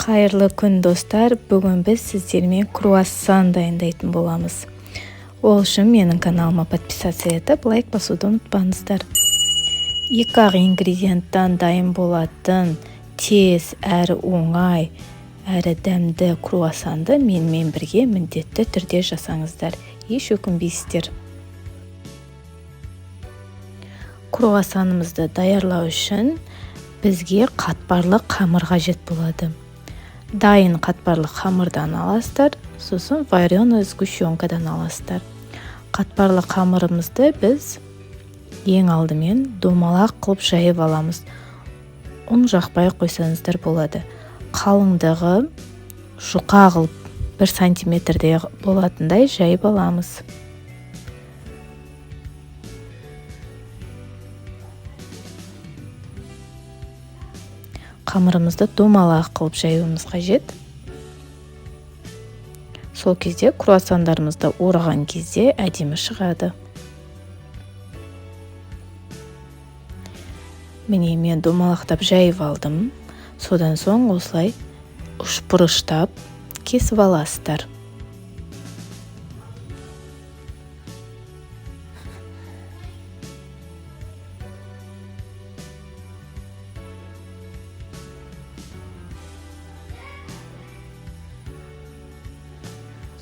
Қайырлы күн достар, бүгін біз сіздермен круассан дайындайтын боламыз. Ол үшін менің каналыма подписаться етіп, лайк басуды ұмытпаңыздар. 2 ингредиенттен дайын болатын тез әрі оңай, әрі дәмді круассанды менімен бірге міндетті түрде жасаңыздар. Еш өкінбейсіздер. Круассанымызды даярлау үшін бізге қатпарлы қамыр қажет болады. Дайын қатпарлы қамырдан аласыздар, сосын вареный сгущенкадан аласыздар. Қатпарлы қамырымызды біз ең алдымен домалақ қылып жайып аламыз. Ұн жақпай қойсаңыздар болады. Қалыңдығы жұқа қылып 1 сантиметрдей болатындай жайып аламыз. Қамырымызды домалақ қылып жаюымыз қажет. Сол кезде круассандарымызды ораған кезде әдемі шығады. Міне мен домалақтап жайып алдым. Содан соң осылай үшбұрыштап кесіп аласыздар.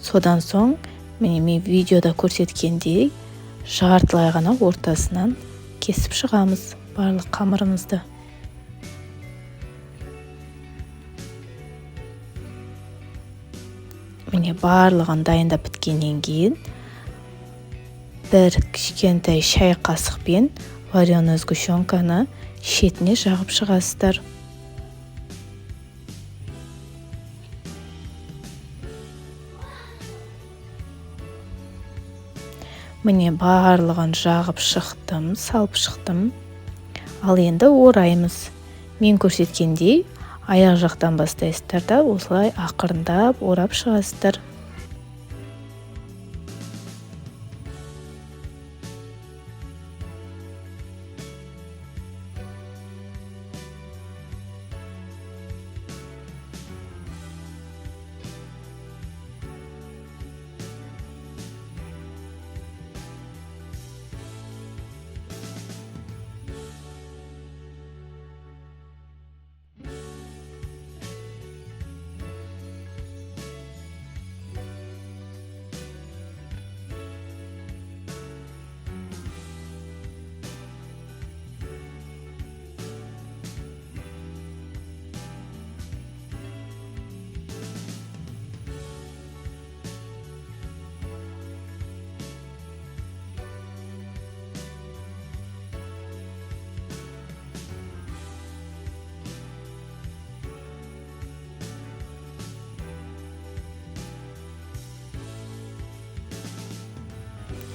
Содан соң, мен видеода көрсеткендей, жартылай ғана ортасынан кесіп шығамыз барлық қамырымызды. Міне барлығын дайындап біткеннен кейін, бір кішкентай шай қасықпен вареный сгущенканы шетіне жағып шығасыздар. Міне барлығын жағып шықтым, салып шықтым. Ал енді ораймыз. Мен көрсеткендей, аяқ жақтан бастайсыздар да, осылай ақырындап орап шығасыздар.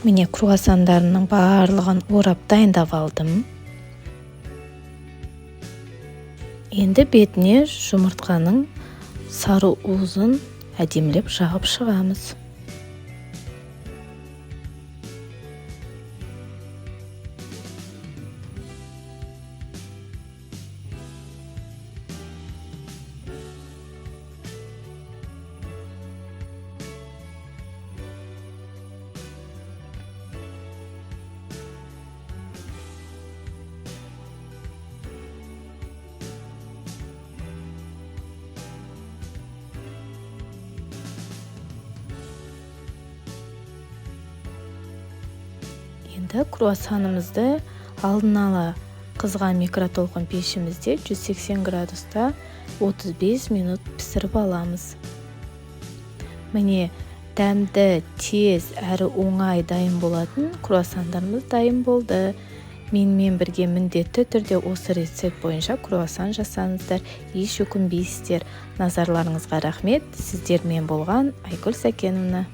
Міне круассандарының барлығын орап дайындап алдым. Енді бетіне жұмыртқаның сары уызын әдемілеп жағып шығамыз. Енді круассанымызды алдын ала қызған микротолқын пешімізде 180 градуста 35 минут пісіріп аламыз. Міне дәмді, тез әрі оңай дайын болатын круассандарымыз дайын болды. Менімен бірге міндетті түрде осы рецепт бойынша круассан жасаңыздар, еш өкінбейсіздер. Назарларыңызға рахмет. Сіздермен болған Айгүл Сәкеновна.